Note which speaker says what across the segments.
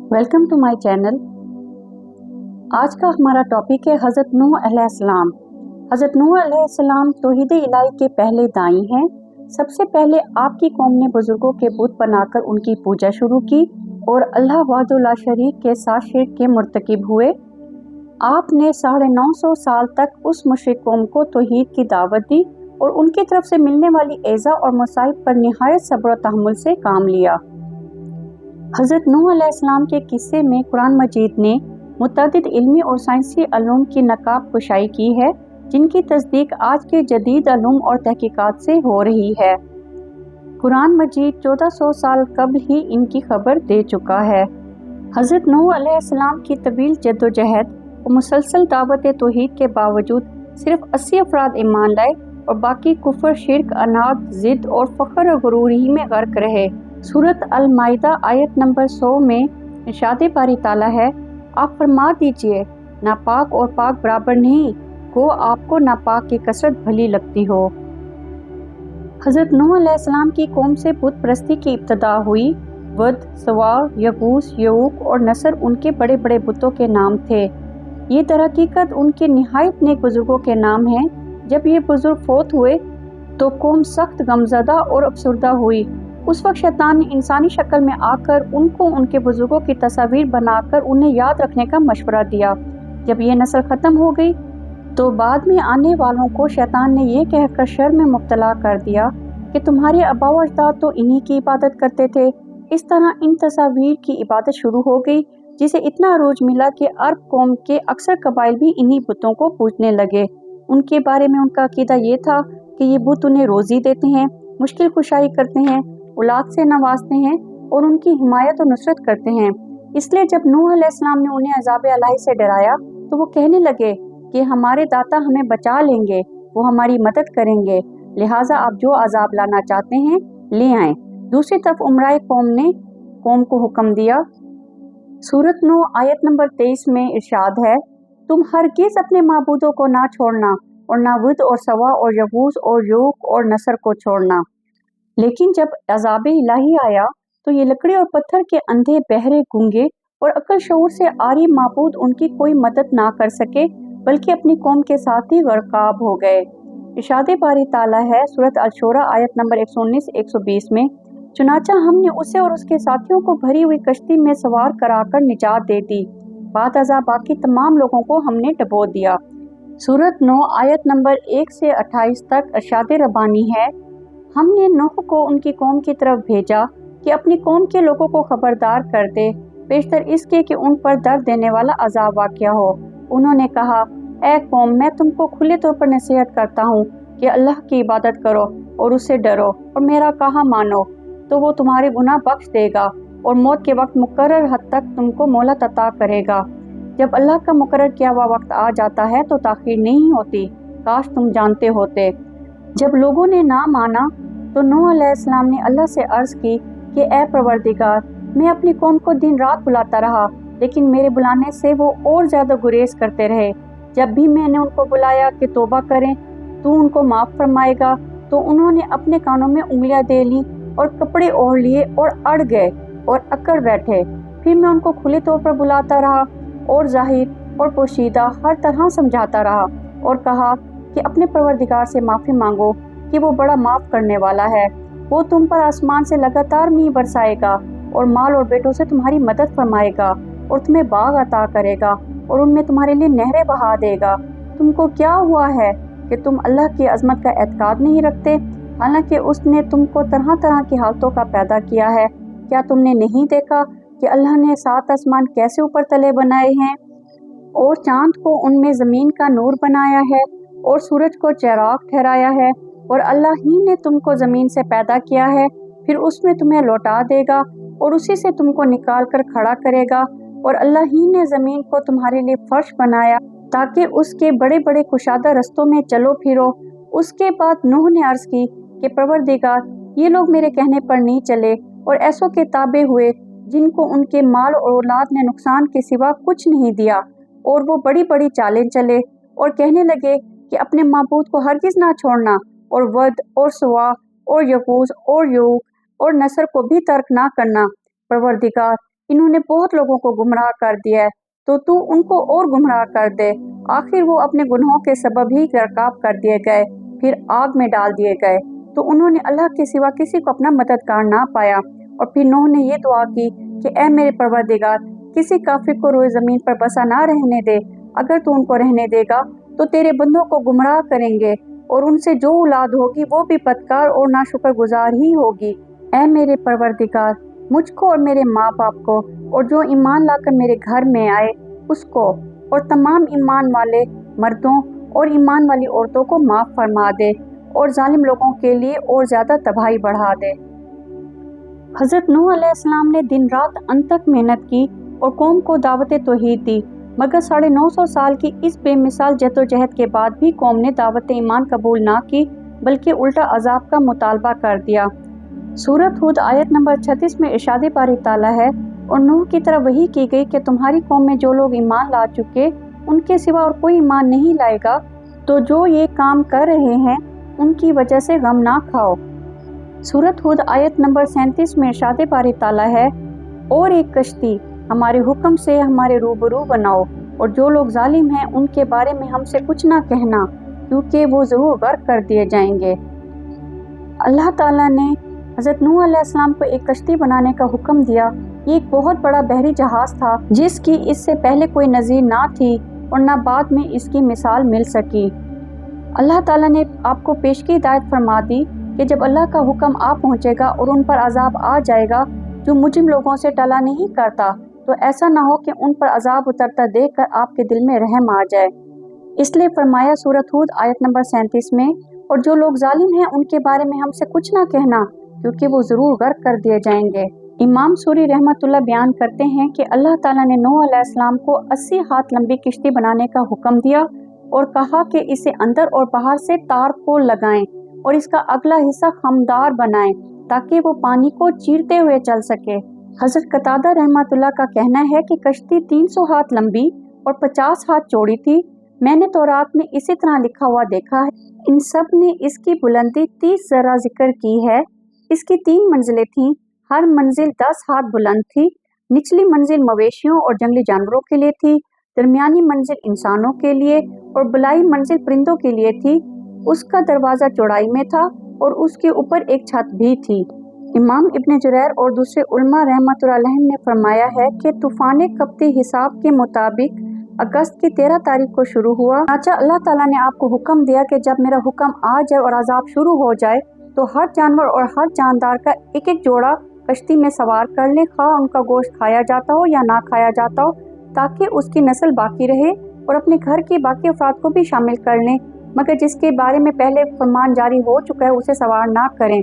Speaker 1: Welcome to my channel. आज का हमारा टॉपिक है हज़रत नूह अलैहिस्सलाम। हज़रत नूह अलैहिस्सलाम तौहीद इलाही के पहले दाई हैं। सबसे पहले आपकी कौम ने बुजुर्गों के बुत बनाकर उनकी पूजा शुरू की और अल्लाह वहदहू ला शरीक के साथ शिर्क के मुर्तकिब हुए। आपने 950 साल तक उस मुशरिक कौम को तौहीद की दावत दी और उनकी तरफ से मिलने वाली एज़ा और मसाइब पर निहायत सब्र और तहम्मुल से काम लिया। हज़रत नूह अलैहिस्सलाम के किस्से में कुरान मजीद ने मुतअद्दिद इल्मी और साइंसी अलूम की नकाब कुशाई की है, जिनकी तस्दीक आज के जदीद अलूम और तहकीकात से हो रही है। कुरान मजीद 1400 साल कबल ही इनकी खबर दे चुका है। हज़रत नूह अलैहिस्सलाम की तवील जद्दोजहद और मुसलसल दावत तौहीद के बावजूद सिर्फ 80 अफराद ईमान लाए और बाकी कुफर, शिर्क, अनाद, जिद और फ़ख्र और गुरूर ही में गर्क रहे। सूरत अल माइदा आयत नंबर 100 में इरशाद बारी ताला है, आप फरमा दीजिए नापाक और पाक बराबर नहीं, को आपको नापाक की कसरत भली लगती हो। हज़रत नूह अलैहिस्सलाम की कौम से बुत परस्ती की इब्तदा हुई। वद, सवा, यगूस, यऊक और नसर उनके बड़े बड़े बुतों के नाम थे। ये दरहकीकत उनके निहायत नेक बुजुर्गों के नाम हैं। जब ये बुजुर्ग फोत हुए तो कौम सख्त गमज़दा और अफसरदा हुई। उस वक्त शैतान ने इंसानी शक्ल में आकर उनको उनके बुजुर्गों की तस्वीर बनाकर उन्हें याद रखने का मशवरा दिया। जब ये नस्ल ख़त्म हो गई तो बाद में आने वालों को शैतान ने यह कहकर शर में मुब्तला कर दिया कि तुम्हारे आबा व अजदाद तो इन्हीं की इबादत करते थे। इस तरह इन तस्वीर की इबादत शुरू हो गई, जिसे इतना अरूज मिला कि अरब कौम के अक्सर कबाइल भी इन्हीं बुतों को पूजने लगे। उनके बारे में उनका अकीदा ये था कि ये बुत उन्हें रोज़ी देते हैं, मुश्किल कुशाई करते हैं, औलाद से नवाजते हैं और उनकी हिमायत और नुसरत करते हैं। इसलिए जब नूह अलैहिस्सलाम ने उन्हें अज़ाब इलाही से डराया तो वो कहने लगे कि हमारे दाता हमें बचा लेंगे, वो हमारी मदद करेंगे, लिहाजा आप जो अज़ाब लाना चाहते हैं ले आएं। दूसरी तरफ उमराए कौम ने कौम को हुक्म दिया। सूरत नूह आयत नंबर 23 में इरशाद है, तुम हरगिज़ अपने माबूदों को ना छोड़ना और ना वद और सवा और यगूस और यूक और नसर को छोड़ना। लेकिन जब अज़ाब इलाही आया तो ये लकड़ी और पत्थर के अंधे, बहरे, गूंगे और अक्ल शऊर से आरी माबूद उनकी कोई मदद ना कर सके, बल्कि अपनी कौम के साथ ही गर्काब हो गए। इरशाद बारी ताला है सूरत अल-शूरा आयत नंबर 119-120 में, चुनाचा हमने उसे और उसके साथियों को भरी हुई कश्ती में सवार कराकर निजात दे दी, बाद अज़ा बाकी तमाम लोगों को हमने डबो दिया। सूरत 9 आयत नंबर 1 से 28 तक इरशाद रब्बानी है, हमने नूह को उनकी कौम की तरफ भेजा कि अपनी कौम के लोगों को खबरदार कर दे, पेशतर इसके कि उन पर दर्द देने वाला अजाब वाक़या हो। उन्होंने कहा, ऐ कौम, मैं तुमको खुले तौर पर नसीहत करता हूँ कि अल्लाह की इबादत करो और उससे डरो और मेरा कहा मानो, तो वो तुम्हारे गुनाह बख्श देगा और मौत के वक्त मुकर्रर हद तक तुमको मोहलत अता करेगा। जब अल्लाह का मुकर्रर किया हुआ वक्त आ जाता है तो ताख़ीर नहीं होती, काश तुम जानते होते। जब लोगों ने ना माना तो नूह अलैहिस्सलाम ने अल्लाह से अर्ज़ की कि ए परवरदिगार, मैं अपनी कौम को दिन रात बुलाता रहा, लेकिन मेरे बुलाने से वो और ज़्यादा गुरेज करते रहे। जब भी मैंने उनको बुलाया कि तौबा करें, तू उनको माफ़ फरमाएगा, तो उन्होंने अपने कानों में उंगलियां दे लीं और कपड़े ओढ़ लिए और अड़ गए और अकड़ बैठे। फिर मैं उनको खुले तौर पर बुलाता रहा और ज़ाहिर और पोशीदा हर तरह समझाता रहा और कहा कि अपने परवरदिगार से माफ़ी मांगो कि वो बड़ा माफ़ करने वाला है। वो तुम पर आसमान से लगातार मींह बरसाएगा और माल और बेटों से तुम्हारी मदद फरमाएगा और तुम्हें बाग अता करेगा और उनमें तुम्हारे लिए नहरें बहा देगा। तुमको क्या हुआ है कि तुम अल्लाह की अज़मत का एतकाद नहीं रखते, हालांकि उसने तुमको तरह तरह की हालतों का पैदा किया है। क्या तुमने नहीं देखा कि अल्लाह ने 7 आसमान कैसे ऊपर तले बनाए हैं और चांद को उनमें ज़मीन का नूर बनाया है और सूरज को चिराग ठहराया है, और अल्लाह ही ने तुमको ज़मीन से पैदा किया है, फिर उसमें तुम्हें लौटा देगा और उसी से तुमको निकाल कर खड़ा करेगा, और अल्लाह ही ने ज़मीन को तुम्हारे लिए फर्श बनाया ताकि उसके बड़े बड़े कुशादा रस्तों में चलो फिरो। उसके बाद नूह ने अर्ज़ की कि परवरदिगार, ये लोग मेरे कहने पर नहीं चले और ऐसों के ताबे हुए जिनको उनके माल और औलाद ने नुकसान के सिवा कुछ नहीं दिया, और वो बड़ी बड़ी चालें चले और कहने लगे कि अपने माबूद को हरगिज़ ना छोड़ना और वद और सुवा और यगूस और यूक और नसर को भी तर्क ना करना। परवरदिगार, इन्होंने बहुत लोगों को गुमराह कर दिया है, तो तू उनको और गुमराह कर दे। आखिर वो अपने गुनाहों के सबब ही गर्काब कर दिए गए, फिर आग में डाल दिए गए। तो उन्होंने अल्लाह के सिवा किसी को अपना मददगार ना पाया। और फिर नूह ने ये दुआ की कि ऐ मेरे परवरदिगार, किसी काफिर को रोए ज़मीन पर बसा ना रहने दे। अगर तू उनको रहने देगा तो तेरे बंदों को गुमराह करेंगे, और उनसे जो औलाद होगी वो भी बदकार और नाशुक्रगुजार ही होगी। ऐ मेरे परवरदिगार, मुझको और मेरे माँ बाप को और जो ईमान लाकर मेरे घर में आए उसको और तमाम ईमान वाले मर्दों और ईमान वाली औरतों को माफ़ फरमा दे, और जालिम लोगों के लिए और ज़्यादा तबाही बढ़ा दे। हज़रत नूह अलैहिस्सलाम ने दिन रात अनथक मेहनत की और कौम को दावत तौहीद दी, मगर 950 साल की इस बेमिसाल जद्दोजहद के बाद भी कौम ने दावत ईमान कबूल ना की, बल्कि उल्टा अजाब का मुतालबा कर दिया। सूरत हूद आयत नंबर 36 में इरशाद बारी ताला है, और नूह की तरफ वही की गई कि तुम्हारी कौम में जो लोग ईमान ला चुके उनके सिवा और कोई ईमान नहीं लाएगा, तो जो ये काम कर रहे हैं उनकी वजह से गम ना खाओ। सूरत हूद आयत नंबर 37 में इरशाद बारी ताला है, और एक कश्ती हमारे हुक्म से हमारे रूबरू बनाओ, और जो लोग जालिम हैं उनके बारे में हमसे कुछ ना कहना, क्योंकि वो ज़रूर गर्क कर दिए जाएंगे। अल्लाह ताला ने हज़रत नूह अलैहिस्सलाम को एक कश्ती बनाने का हुक्म दिया। ये एक बहुत बड़ा बहरी जहाज़ था जिसकी इससे पहले कोई नज़ीर ना थी और ना बाद में इसकी मिसाल मिल सकी। अल्लाह ताला ने आपको पेशगी हिदायत फरमा दी कि जब अल्लाह का हुक्म आ पहुँचेगा और उन पर अजाब आ जाएगा जो मुजरिम लोगों से टला नहीं करता, तो ऐसा ना हो कि उन पर अजाब उतरता देख कर आपके दिल में रहम आ जाए। इसलिए फरमाया सूरत हूद आयत नंबर 37 में, और जो लोग जालिम हैं उनके बारे में हमसे कुछ ना कहना, क्योंकि वो ज़रूर गर्क कर दिए जाएंगे। इमाम सूरी रहमतुल्लाह बयान करते हैं कि अल्लाह ताला ने नूह अलैहिस्सलाम को 80 हाथ लंबी किश्ती बनाने का हुक्म दिया और कहा कि इसे अंदर और बाहर से तार को लगाएं और इसका अगला हिस्सा खमदार बनाएं ताकि वो पानी को चीरते हुए चल सके। हज़रत कतादा रहमतुल्लाह का कहना है कि कश्ती 300 हाथ लंबी और 50 हाथ चौड़ी थी। मैंने तौरात में इसी तरह लिखा हुआ देखा है। इन सब ने इसकी बुलंदी 30 ज़रा जिक्र की है। इसकी 3 मंजिलें थीं, हर मंजिल 10 हाथ बुलंद थी। निचली मंजिल मवेशियों और जंगली जानवरों के लिए थी, दरमियानी मंजिल इंसानों के लिए और बलाई मंजिल परिंदों के लिए थी। उसका दरवाज़ा चौड़ाई में था और उसके ऊपर एक छत भी थी। इमाम इब्न जुरैर और दूसरे उलमा रहमतुल्लाह अलैहिम ने फरमाया है कि तूफ़ान कब्ती हिसाब के मुताबिक अगस्त की 13 तारीख को शुरू हुआ। अच्छा, अल्लाह ताला ने आपको हुक्म दिया कि जब मेरा हुक्म आ जाए और अजाब शुरू हो जाए तो हर जानवर और हर जानदार का एक एक जोड़ा कश्ती में सवार कर ले, खा उनका गोश्त खाया जाता हो या ना खाया जाता हो, ताकि उसकी नस्ल बाकी रहे, और अपने घर के बाकी अफराद को भी शामिल कर लें, मगर जिसके बारे में पहले फरमान जारी हो चुका है उसे सवार ना करें।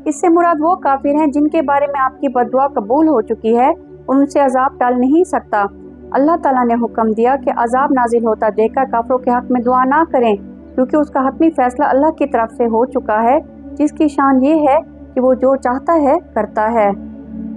Speaker 1: इससे मुराद वो काफिर हैं जिनके बारे में आपकी बद्दुआ कबूल हो चुकी है और उनसे अजाब टल नहीं सकता। अल्लाह ताला ने हुक्म दिया कि अजाब नाजिल होता देखकर काफिरों के हक में दुआ ना करें, क्योंकि उसका हतमी फैसला अल्लाह की तरफ से हो चुका है, जिसकी शान ये है कि वो जो चाहता है करता है।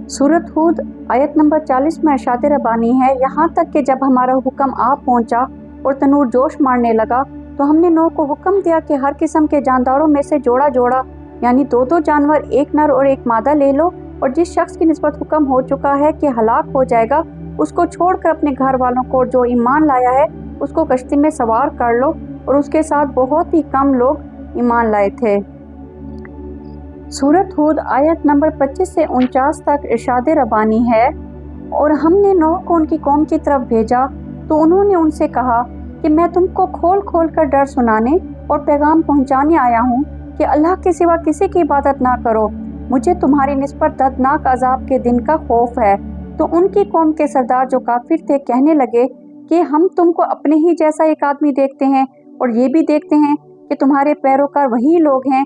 Speaker 1: सूरत हूद आयत नंबर 40 में इरशाद रब्बानी है, यहाँ तक कि जब हमारा हुक्म आ पहुँचा और तनूर जोश मारने लगा तो हमने नूह को हुक्म दिया कि हर किस्म के जानदारों में से जोड़ा जोड़ा यानी 2-2 जानवर, एक नर और एक मादा ले लो, और जिस शख्स की निस्बत हुक्म हो चुका है कि हलाक हो जाएगा उसको छोड़कर अपने घर वालों को जो ईमान लाया है उसको कश्ती में सवार कर लो। और उसके साथ बहुत ही कम लोग ईमान लाए थे। सूरत हूद आयत नंबर 25 से 49 तक इरशाद रब्बानी है, और हमने नूह को उनकी कौम की तरफ भेजा तो उन्होंने उनसे कहा कि मैं तुमको खोल खोल कर डर सुनाने और पैगाम पहुंचाने आया हूं कि अल्लाह के सिवा किसी की इबादत ना करो, मुझे तुम्हारी निस्बत दर्दनाक अजाब के दिन का खौफ है। तो उनकी कौम के सरदार जो काफिर थे कहने लगे कि हम तुमको अपने ही जैसा एक आदमी देखते हैं और ये भी देखते हैं कि तुम्हारे पैरोकार वही लोग हैं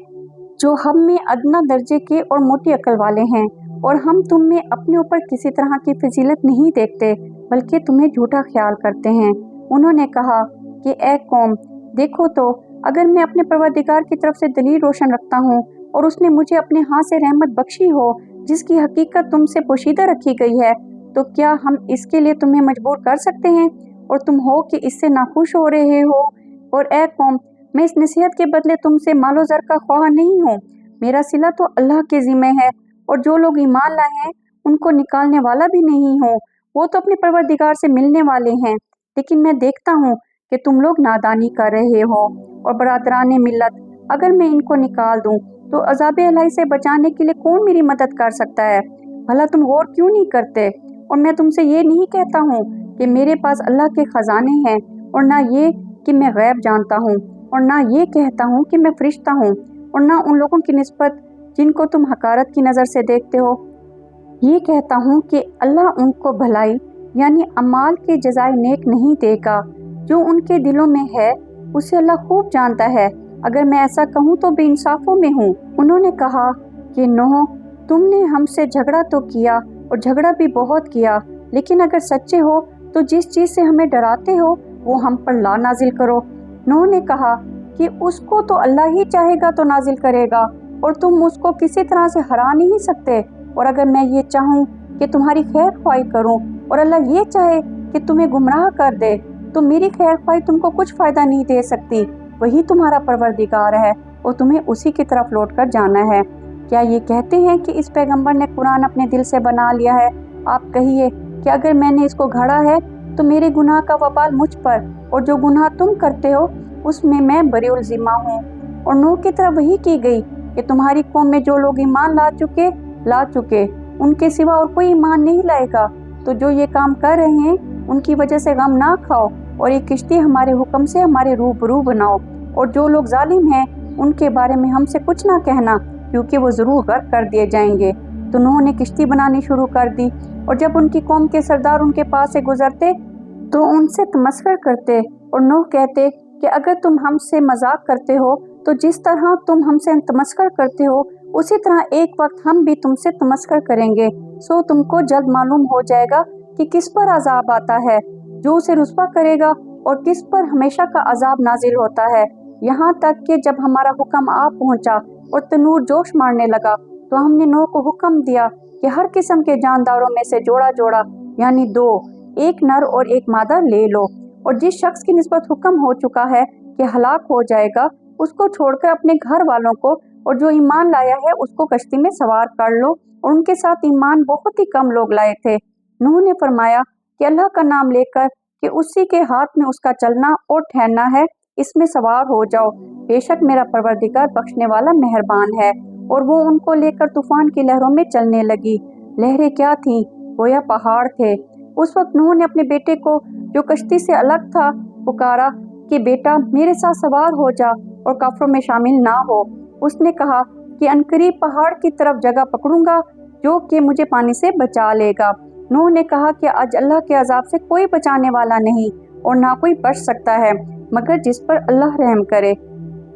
Speaker 1: जो हम में अदना दर्जे के और मोटी अकल वाले हैं, और हम तुम में अपने ऊपर किसी तरह की फजीलत नहीं देखते बल्कि तुम्हें झूठा ख्याल करते हैं। उन्होंने कहा कि ए कौम, देखो तो अगर मैं अपने परवरदिगार की तरफ से दलील रोशन रखता हूँ और उसने मुझे अपने हाथ से रहमत बख्शी हो जिसकी हकीकत तुमसे पोशीदा रखी गई है, तो क्या हम इसके लिए तुम्हें मजबूर कर सकते हैं और तुम हो कि इससे नाखुश हो रहे हो। और ए कौम, मैं इस नसीहत के बदले तुमसे मालो ज़र का ख्वाह नहीं हूँ, मेरा सिला तो अल्लाह के ज़िम्मे है, और जो लोग ईमान लाए हैं उनको निकालने वाला भी नहीं हूँ। वो तो अपने परवरदिगार से मिलने वाले हैं, लेकिन मैं देखता हूँ कि तुम लोग नादानी कर रहे हो। और बरादरान मिल्लत, अगर मैं इनको निकाल दूँ तो अज़ाब इलाही से बचाने के लिए कौन मेरी मदद कर सकता है? भला तुम गौर क्यों नहीं करते? और मैं तुमसे ये नहीं कहता हूँ कि मेरे पास अल्लाह के ख़जाने हैं, और ना ये कि मैं गैब जानता हूँ, और ना ये कहता हूँ कि मैं फरिश्ता हूँ, और ना उन लोगों की निस्बत जिनको तुम हकारत की नज़र से देखते हो। ये कहता हूँ कि अल्लाह उनको भलाई यानी अमाल के जज़ाए नेक नहीं देगा। जो उनके दिलों में है उसे अल्लाह खूब जानता है। अगर मैं ऐसा कहूँ तो बेइंसाफों में हूँ। उन्होंने कहा कि नूह, तुमने हमसे झगड़ा तो किया और झगड़ा भी बहुत किया, लेकिन अगर सच्चे हो तो जिस चीज़ से हमें डराते हो वो हम पर ला नाजिल करो। नूह ने कहा कि उसको तो अल्लाह ही चाहेगा तो नाजिल करेगा, और तुम उसको किसी तरह से हरा नहीं सकते। और अगर मैं ये चाहूँ कि तुम्हारी खैर ख्वाही करूँ और अल्लाह ये चाहे कि तुम्हें गुमराह कर दे, तो मेरी खैर ख्वाही तुमको कुछ फ़ायदा नहीं दे सकती। वही तुम्हारा परवरदिगार है और तुम्हें उसी की तरफ लौट कर जाना है। क्या ये कहते हैं कि इस पैगंबर ने कुरान अपने दिल से बना लिया है? आप कहिए कि अगर मैंने इसको घड़ा है तो मेरे गुनाह का वबाल मुझ पर, और जो गुनाह तुम करते हो उसमें मैं बरीउल ज़िम्मा हूँ। और नूह की तरफ वही की गई कि तुम्हारी कौम में जो लोग ईमान ला चुके उनके सिवा और कोई ईमान नहीं लाएगा। तो जो ये काम कर रहे हैं उनकी वजह से गम ना खाओ, और ये किश्ती हमारे हुक्म से हमारे रूबरू बनाओ। और जो लोग जालिम हैं उनके बारे में हमसे कुछ ना कहना, क्योंकि वो ज़रूर गर्क कर दिए जाएंगे। तो नूह ने किश्ती बनानी शुरू कर दी, और जब उनकी कौम के सरदार उनके पास से गुजरते तो उनसे तमस्कर करते, और नूह कहते कि अगर तुम हमसे मजाक करते हो तो जिस तरह तुम हमसे तमस्कर करते हो उसी तरह एक वक्त हम भी तुमसे तमस्कर करेंगे। सो तुमको जल्द मालूम हो जाएगा कि किस पर अजाब आता है, जो उसे रुस्वा करेगा, और किस पर हमेशा का अजाब नाजिल होता है। यहाँ तक कि जब हमारा हुक्म आ पहुँचा और तनूर जोश मारने लगा, तो हमने नूह को हुक्म दिया कि हर किस्म के जानदारों में से जोड़ा जोड़ा यानी 2, एक नर और एक मादा ले लो, और जिस शख्स की निस्बत हुक्म हो चुका है कि हलाक हो जाएगा उसको छोड़कर अपने घर वालों को और जो ईमान लाया है उसको कश्ती में सवार कर लो। और उनके साथ ईमान बहुत ही कम लोग लाए थे। नूह ने फरमाया कि अल्लाह का नाम लेकर कि उसी के हाथ में उसका चलना और ठहरना है, इसमें सवार हो जाओ। बेशक मेरा परवरदिगार बख्शने वाला मेहरबान है। और वो उनको लेकर तूफान की लहरों में चलने लगी। लहरें क्या थीं, गोया पहाड़ थे। उस वक्त नूह ने अपने बेटे को जो कश्ती से अलग था पुकारा कि बेटा मेरे साथ सवार हो जा और काफरों में शामिल ना हो। उसने कहा कि अनकरीब पहाड़ की तरफ जगह पकड़ूंगा जो कि मुझे पानी से बचा लेगा। नूह ने कहा कि आज अल्लाह के अजाब से कोई बचाने वाला नहीं और ना कोई बच सकता है मगर जिस पर अल्लाह रहम करे।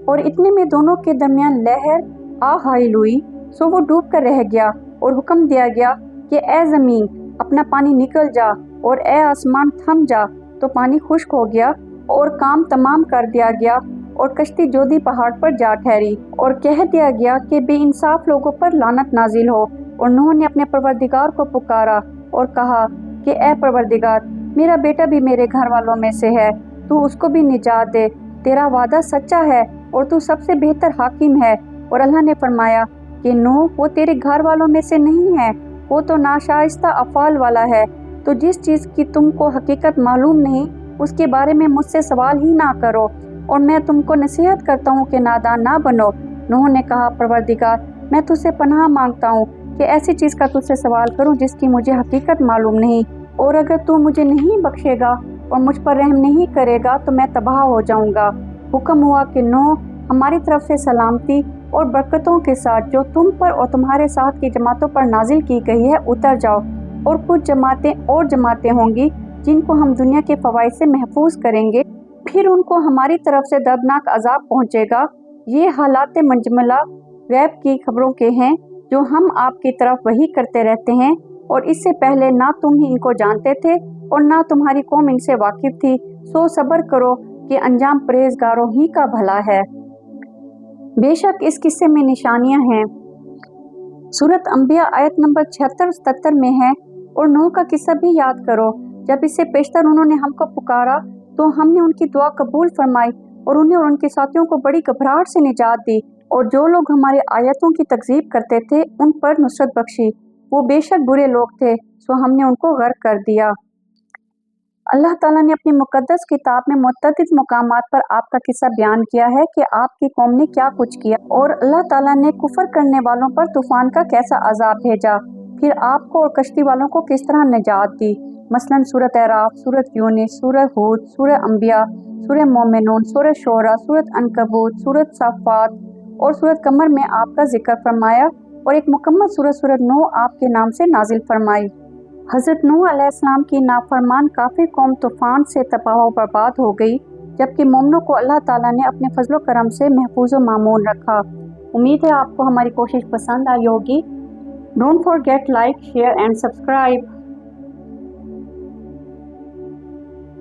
Speaker 1: और इतने में दोनों के दरमियान लहर आ हाइल हुई, सो वो डूब कर रह गया। और हुक्म दिया गया कि ए ज़मीन अपना पानी निकल जा, और ए आसमान थम जा। तो पानी खुश्क हो गया और काम तमाम कर दिया गया, और कश्ती जोदी पहाड़ पर जा ठहरी। और कह दिया गया कि बेइंसाफ लोगों पर लानत नाजिल हो। और नूह ने अपने परवरदिगार को पुकारा और कहा कि ए परवरदिगार, मेरा बेटा भी मेरे घर वालों में से है, तू उसको भी निजात दे। तेरा वादा सच्चा है और तू सबसे बेहतर हाकिम है। और अल्लाह ने फरमाया कि नूह, वो तेरे घर वालों में से नहीं है, वो तो नाशाइस्ता अफ़ाल वाला है। तो जिस चीज़ की तुमको हकीकत मालूम नहीं उसके बारे में मुझसे सवाल ही ना करो, और मैं तुमको नसीहत करता हूँ कि नादान ना बनो। नूह ने कहा, परवरदिगार, मैं तुझसे पनाह मांगता हूँ कि ऐसी चीज़ का तुझसे सवाल करूँ जिसकी मुझे हकीकत मालूम नहीं, और अगर तू मुझे नहीं बख्शेगा और मुझ पर रहम नहीं करेगा तो मैं तबाह हो जाऊँगा। हुक्म हुआ कि नूह, हमारी तरफ से सलामती और बरकतों के साथ जो तुम पर और तुम्हारे साथ की जमातों पर नाजिल की गई है उतर जाओ। और कुछ जमातें होंगी जिनको हम दुनिया के फ़वाइद से महफूज करेंगे, फिर उनको हमारी तरफ से दर्दनाक अजाब पहुँचेगा। ये हालात मंजमला गैब की खबरों के हैं जो हम आपकी तरफ वही करते रहते हैं, और इससे पहले ना तुम ही इनको जानते थे और ना तुम्हारी कौम इनसे वाकिफ थी। सो सब्र करो कि अंजाम परहेजगारों ही का भला है। बेशक इस किस्से में निशानियां हैं। सूरत अंबिया आयत नंबर 76-77 में है। और नूह का किस्सा भी याद करो, जब इससे पेशतर उन्होंने हमको पुकारा तो हमने उनकी दुआ कबूल फरमाई और उन्हें और उनके साथियों को बड़ी घबराहट से निजात दी। और जो लोग हमारे आयतों की तकज़ीब करते थे उन पर नुसरत बख्शी। वो बेशक बुरे लोग थे, सो हमने उनको गर्क कर दिया। अल्लाह ताला ने अपनी मुक़द्दस किताब में मुतअद्दिद मुकामात पर आपका किस्सा बयान किया है कि आपकी कौम ने क्या कुछ किया और अल्लाह ताला ने कुफर करने वालों पर तूफान का कैसा अजाब भेजा, फिर आपको और कश्ती वालों को किस तरह निजात दी। मसलन सूरत अराफ, सूरत यूनिस, सूरत हूद, सूरत अंबिया, सूरत मोमिनून, सूरत शोरा, सूरत अनकबूत, सूरत साफ़ात और सूरत कमर में आपका जिक्र फरमाया और एक मुकम्मल सूरत नूह आपके नाम से नाजिल फरमाई। हज़रत नूह अलैहिस्सलाम की नाफरमान काफ़ी कौम तूफ़ान से तबाह व बर्बाद हो गई, जबकि मोमिनों को अल्लाह ताला ने अपने फजलो करम से महफूज व मामून रखा। उम्मीद है आपको हमारी कोशिश पसंद आई होगी। Don't forget like, share and subscribe.